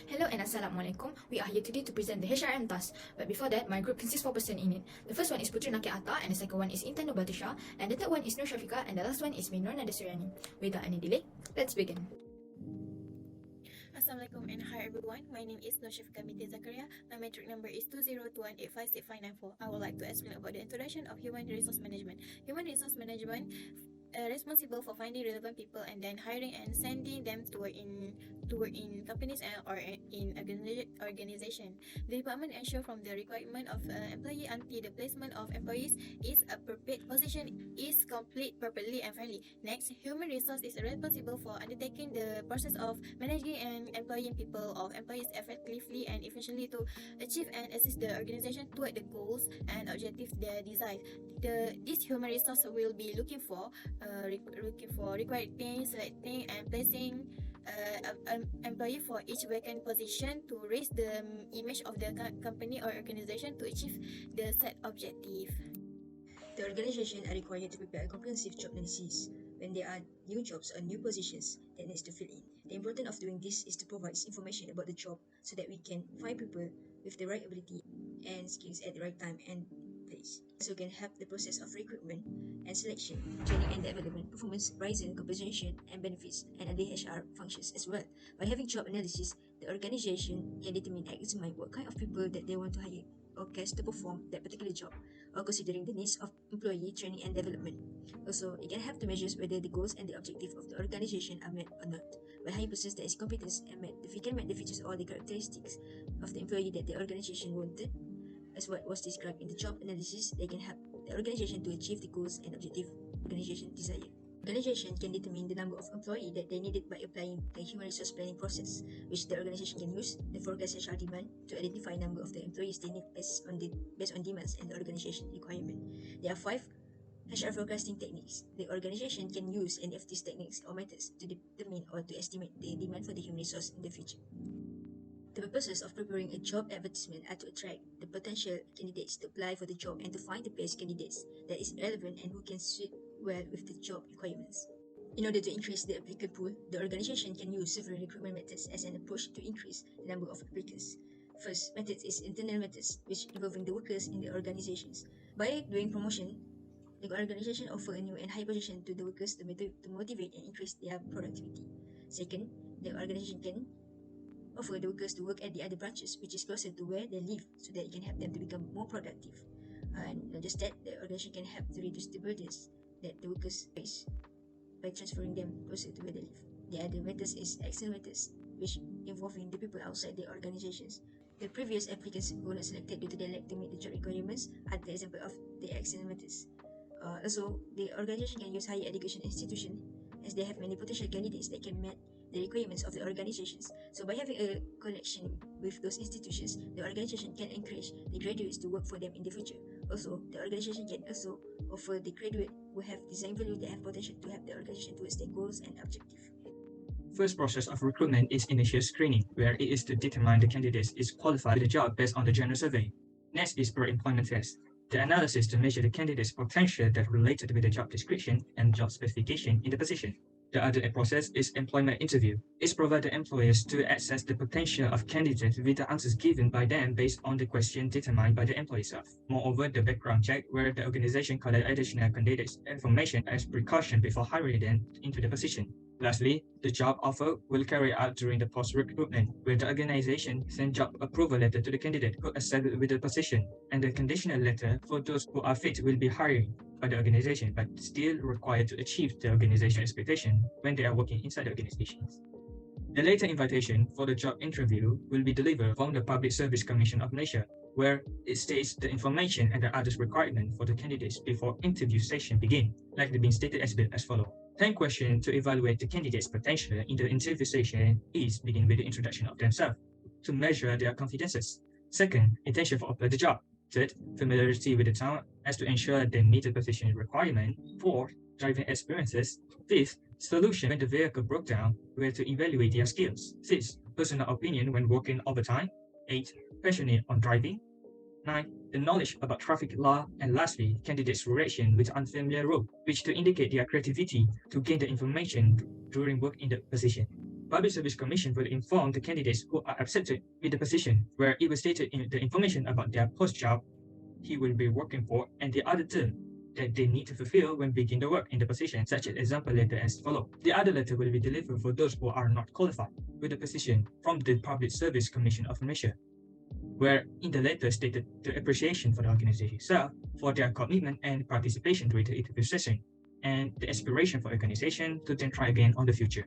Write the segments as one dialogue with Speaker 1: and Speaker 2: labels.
Speaker 1: Hello and Assalamualaikum. We are here today to present the HRM task. But before that, my group consists 4 person in it. The first one is Putri Naki Atta, and the second one is Intan Nobatisha, and the third one is Nur Shafika, and the last one is Minor Nadasuryani. Without any delay, let's begin.
Speaker 2: Assalamualaikum and hi everyone. My name is Nur Shafika Binti Zakaria. My metric number is 2021856594. I would like to explain about the introduction of human resource management. Human resource management responsible for finding relevant people and then hiring and sending them to work in companies or in organization. The department ensure from the requirement of employee until the placement of employees is appropriate position is complete properly and fairly. Next, human resource is responsible for undertaking the process of managing and employing people of employees effectively and efficiently to achieve and assist the organization toward the goals and objectives they desire. This human resource will be looking for recruiting, selecting and placing an employee for each vacant position to raise the image of the company or organization to achieve the set objective.
Speaker 3: The organization are required to prepare a comprehensive job analysis when there are new jobs or new positions that needs to fill in. The importance of doing this is to provide information about the job so that we can find people with the right ability and skills at the right time and place. So can help the process of recruitment and selection, training and development, performance, rising, compensation and benefits, and other HR functions as well. By having job analysis, the organization can determine and examine what kind of people that they want to hire or cast to perform that particular job, or considering the needs of employee training and development. Also, it can help to measure whether the goals and the objectives of the organization are met or not. By hiring persons that is competent and met, if we can met the features or the characteristics of the employee that the organization wanted, as what was described in the job analysis, they can help the organization to achieve the goals and objectives the organization desire. Organization can determine the number of employees that they needed by applying the human resource planning process, which the organization can use the forecast HR demand to identify number of the employees they need based on demands and the organization requirement. There are 5 HR forecasting techniques. The organization can use any of these techniques or methods to determine or to estimate the demand for the human resource in the future. The purposes of preparing a job advertisement are to attract the potential candidates to apply for the job and to find the best candidates that is relevant and who can suit well with the job requirements. In order to increase the applicant pool, the organization can use several recruitment methods as an approach to increase the number of applicants. First method is internal methods, which involving the workers in the organizations. By doing promotion, the organization offer a new and high position to the workers to motivate and increase their productivity. Second, the organization can offer the workers to work at the other branches, which is closer to where they live, so that it can help them to become more productive. And not just that, the organization can help to reduce the burdens that the workers face by transferring them closer to where they live. The other methods is external methods, which involving the people outside the organizations. The previous applicants who were not selected due to their lack to meet the job requirements are the example of the external methods. Also, the organization can use higher education institutions as they have many potential candidates that can meet the requirements of the organizations. So by having a connection with those institutions, the organization can encourage the graduates to work for them in the future. Also, the organization can also offer the graduate who have design value that have potential to help the organization towards their goals and objectives.
Speaker 4: First process of recruitment is initial screening, where it is to determine the candidate is qualified for the job based on the general survey. Next is pre-employment test, the analysis to measure the candidate's potential that related with the job description and job specification in the position. The other process is employment interview. It provides the employers to assess the potential of candidates with the answers given by them based on the question determined by the employee itself. Moreover, the background check, where the organization collects additional candidates' information as precaution before hiring them into the position. Lastly, the job offer will carry out during the post-recruitment, where the organization sends job approval letter to the candidate who accepted with the position, and the conditional letter for those who are fit will be hired by the organization but still required to achieve the organization expectation when they are working inside the organizations. The later invitation for the job interview will be delivered from the Public Service Commission of Malaysia, where it states the information and the others requirement for the candidates before interview session begin, like being stated as follows. 10 questions to evaluate the candidate's potential in the interview session is begin with the introduction of themselves, to measure their confidences. Second, intention for apply the job. Third, familiarity with the town as to ensure they meet the position requirement. Fourth, driving experiences. Fifth, solution when the vehicle broke down, where to evaluate their skills. Sixth, personal opinion when working overtime. 8, passionate on driving. 9, the knowledge about traffic law. And lastly, candidates' relation with unfamiliar road, which to indicate their creativity to gain the information during work in the position. Public Service Commission will inform the candidates who are accepted with the position, where it will state in the information about their post job he will be working for and the other term that they need to fulfill when begin the work in the position, such as example letter as follows. The other letter will be delivered for those who are not qualified with the position from the Public Service Commission of Malaysia, where in the letter stated the appreciation for the organization itself for their commitment and participation during the interview session, and the aspiration for organization to then try again on the future.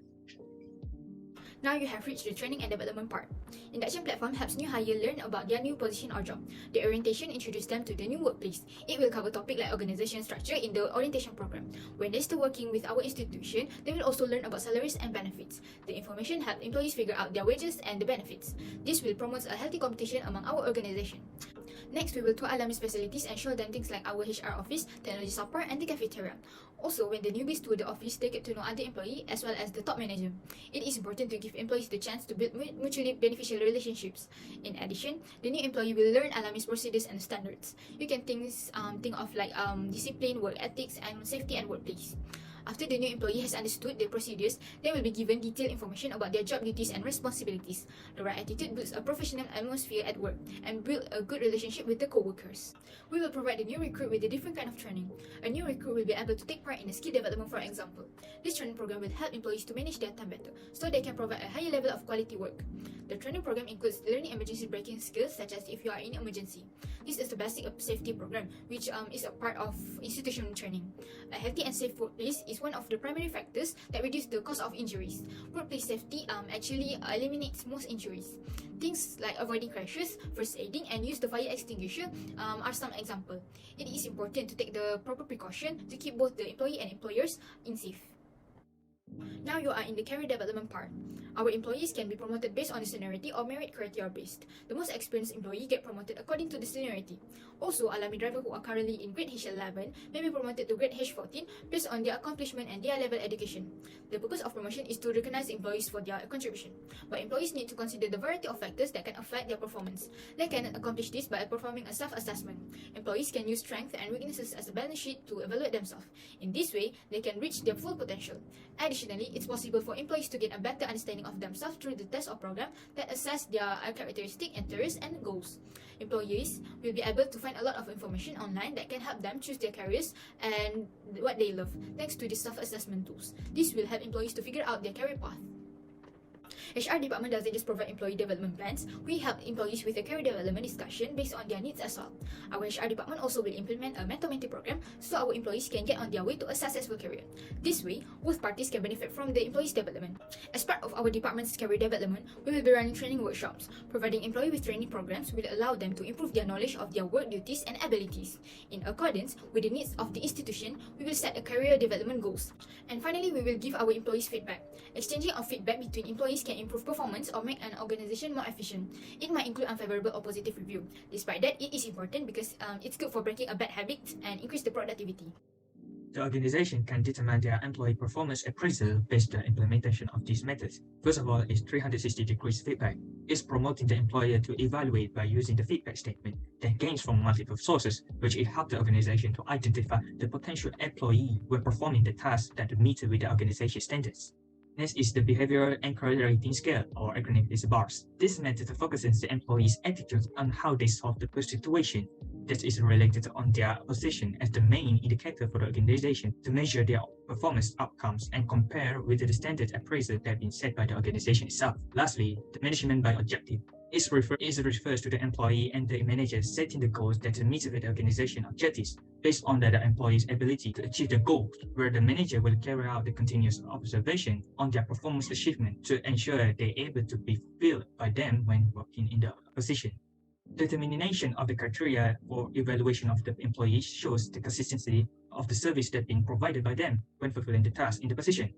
Speaker 1: Now you have reached the training and development part. Induction platform helps new hire learn about their new position or job. The orientation introduces them to the new workplace. It will cover topics like organization structure in the orientation program. When they start working with our institution, they will also learn about salaries and benefits. The information helps employees figure out their wages and the benefits. This will promote a healthy competition among our organization. Next, we will tour Alumni's facilities and show them things like our HR office, technology support, and the cafeteria. Also, when the newbies tour the office, they get to know other employees as well as the top manager. It is important to give employees the chance to build mutually beneficial relationships. In addition, the new employee will learn Alumni's procedures and standards. You can think of like discipline, work ethics, and safety and workplace. After the new employee has understood the procedures, they will be given detailed information about their job duties and responsibilities. The right attitude builds a professional atmosphere at work and build a good relationship with the co-workers. We will provide the new recruit with a different kind of training. A new recruit will be able to take part in a skill development, for example. This training program will help employees to manage their time better, so they can provide a higher level of quality work. The training program includes learning emergency braking skills, such as if you are in emergency. This is the basic safety program, which is a part of institutional training. A healthy and safe workplace is one of the primary factors that reduce the cost of injuries. Workplace safety actually eliminates most injuries. Things like avoiding crashes, first aiding, and use the fire extinguisher are some examples. It is important to take the proper precaution to keep both the employee and employers in safe. Now you are in the career development part. Our employees can be promoted based on the seniority or merit criteria based. The most experienced employee get promoted according to the seniority. Also, alumni driver who are currently in grade H11 may be promoted to grade H14 based on their accomplishment and their level education. The purpose of promotion is to recognize employees for their contribution, but employees need to consider the variety of factors that can affect their performance. They can accomplish this by performing a self-assessment. Employees can use strengths and weaknesses as a balance sheet to evaluate themselves. In this way, they can reach their full potential. Additionally, it's possible for employees to gain a better understanding of themselves through the test or program that assess their characteristics, interests, and goals. Employees will be able to find a lot of information online that can help them choose their careers and what they love, thanks to the self-assessment tools. This will help employees to figure out their career path. HR department doesn't just provide employee development plans, we help employees with a career development discussion based on their needs as well. Our HR department also will implement a mentor-mentee program so our employees can get on their way to a successful career. This way, both parties can benefit from the employees' development. As part of our department's career development, we will be running training workshops. Providing employees with training programs will allow them to improve their knowledge of their work duties and abilities. In accordance with the needs of the institution, we will set a career development goals. And finally, we will give our employees feedback. Exchanging of feedback between employees can improve performance or make an organization more efficient. It might include unfavorable or positive review. Despite that, it is important because it's good for breaking a bad habit and increase the productivity.
Speaker 4: The organization can determine their employee performance appraisal based on the implementation of these methods. First of all is 360 degrees feedback. It's promoting the employer to evaluate by using the feedback statement that gains from multiple sources, which it helps the organization to identify the potential employee when performing the tasks that meet with the organization standards. Next is the Behavioral Enquiry Rating Scale, or acronym is BARS. This method focuses the employee's attitude on how they solve the situation that is related on their position as the main indicator for the organization to measure their performance outcomes and compare with the standard appraisal that have been set by the organization itself. Lastly, the management by objective. It refers to the employee and the manager setting the goals that meet with the organization objectives based on the employee's ability to achieve the goals, where the manager will carry out the continuous observation on their performance achievement to ensure they're able to be fulfilled by them when working in the position. Determination of the criteria for evaluation of the employees shows the consistency of the service that being provided by them when fulfilling the task in the position.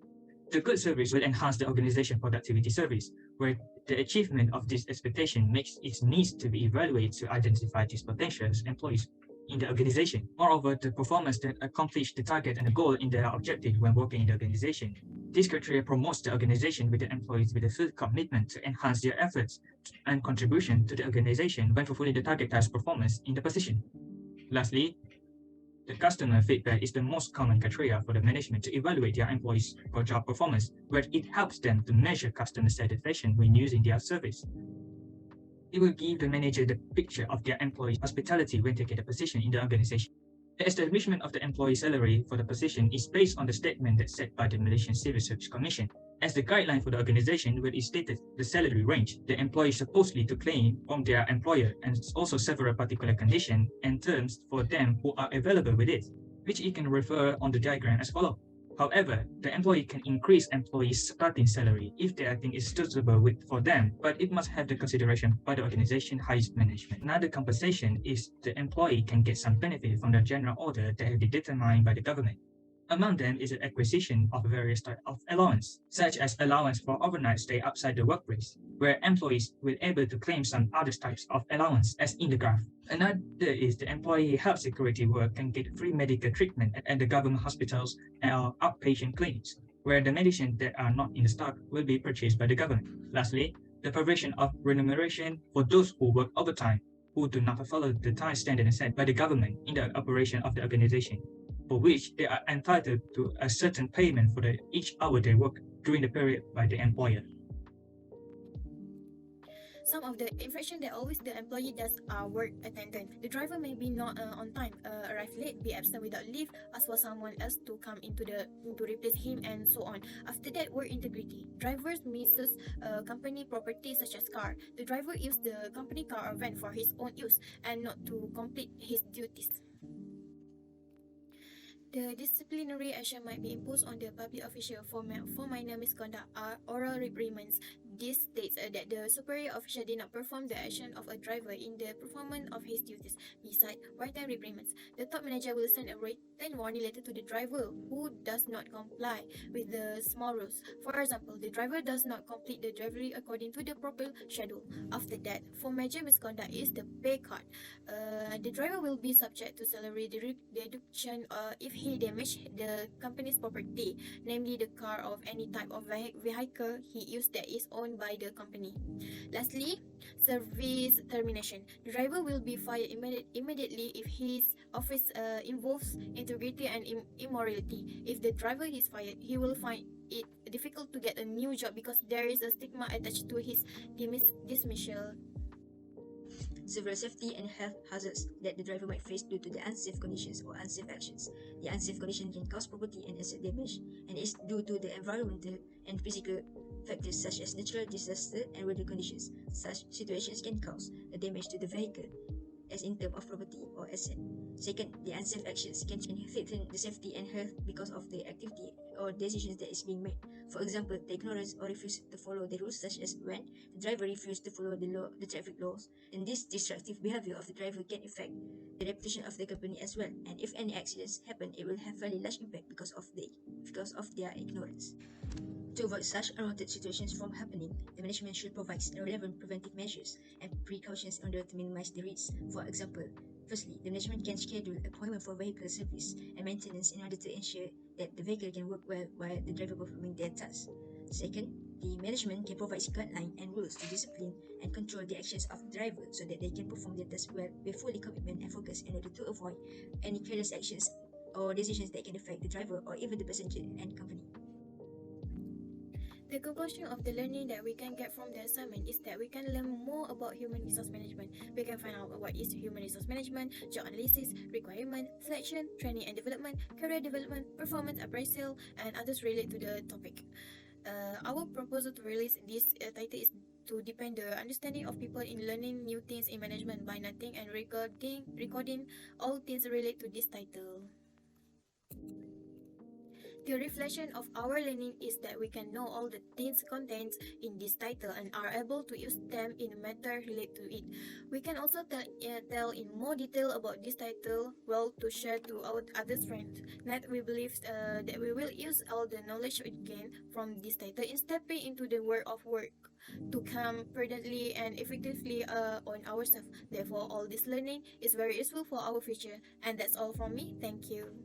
Speaker 4: The good service will enhance the organization productivity service, where the achievement of this expectation makes it needs to be evaluated to identify these potential employees in the organization. Moreover, the performance that accomplish the target and the goal in their objective when working in the organization. This criteria promotes the organization with the employees with a full commitment to enhance their efforts and contribution to the organization when fulfilling the target task performance in the position. Lastly, The customer feedback is the most common criteria for the management to evaluate their employees' for job performance, where it helps them to measure customer satisfaction when using their service. It will give the manager the picture of their employees' hospitality when they get a position in the organization. The establishment of the employee salary for the position is based on the statement that's set by the Malaysian Civil Service Commission. As the guideline for the organization, where it stated the salary range the employee is supposedly to claim from their employer, and also several particular conditions and terms for them who are available with it, which you can refer on the diagram as follows. However, the employee can increase employees' starting salary if they think is suitable for them, but it must have the consideration by the organization highest management. Another compensation is the employee can get some benefit from the general order that have been determined by the government. Among them is the acquisition of various types of allowance, such as allowance for overnight stay outside the workplace, where employees will able to claim some other types of allowance, as in the graph. Another is the employee health security work can get free medical treatment at the government hospitals or outpatient clinics, where the medicine that are not in stock will be purchased by the government. Lastly, the provision of remuneration for those who work overtime, who do not follow the time standard set by the government in the operation of the organization, for which they are entitled to a certain payment for each hour they work during the period by the employer.
Speaker 2: Some of the infraction that always the employee does are work attendance. The driver may be not on time, arrive late, be absent without leave, ask for someone else to come to replace him, and so on. After that, work integrity. Drivers misses company property such as car. The driver uses the company car or van for his own use and not to complete his duties. The disciplinary action might be imposed on the public official for minor misconduct are oral reprimands. This states that the superior official did not perform the action of a driver in the performance of his duties. Besides written reprimands, the top manager will send a written warning letter to the driver who does not comply with the small rules. For example, the driver does not complete the delivery according to the proper schedule. After that, for major misconduct is the pay cut. The driver will be subject to salary deduction if he damaged the company's property, namely the car of any type of vehicle he used that is owned by the company. Lastly, service termination. The driver will be fired immediately if his office involves integrity and immorality. If the driver is fired, he will find it difficult to get a new job because there is a stigma attached to his dismissal.
Speaker 3: Several safety and health hazards that the driver might face due to the unsafe conditions or unsafe actions. The unsafe condition can cause property and asset damage, and is due to the environmental and physical factors such as natural disaster and weather conditions. Such situations can cause a damage to the vehicle, as in terms of property or asset. Second, the unsafe actions can threaten the safety and health because of the activity or decisions that is being made. For example, the ignorance or refuse to follow the rules, such as when the driver refuses to follow the traffic laws. And this destructive behavior of the driver can affect the reputation of the company as well. And if any accidents happen, it will have very large impact because of their ignorance. To avoid such unwanted situations from happening, the management should provide relevant preventive measures and precautions in order to minimize the risks. For example, firstly, the management can schedule appointment for vehicle service and maintenance in order to ensure that the vehicle can work well while the driver performing their tasks. Second, the management can provide guidelines and rules to discipline and control the actions of the driver so that they can perform their tasks well with fully commitment and focus in order to avoid any careless actions or decisions that can affect the driver or even the passenger and company.
Speaker 2: The conclusion of the learning that we can get from the assignment is that we can learn more about human resource management. We can find out what is human resource management, job analysis, requirement, selection, training and development, career development, performance appraisal, and others related to the topic. Our proposal to release this title is to deepen the understanding of people in learning new things in management by noting and recording all things related to this title. The reflection of our learning is that we can know all the things contained in this title and are able to use them in a matter related to it. We can also tell in more detail about this title well to share to our other friends. Next, we believe that we will use all the knowledge we gain from this title in stepping into the world of work to come prudently and effectively on ourselves. Therefore, all this learning is very useful for our future. And that's all from me. Thank you.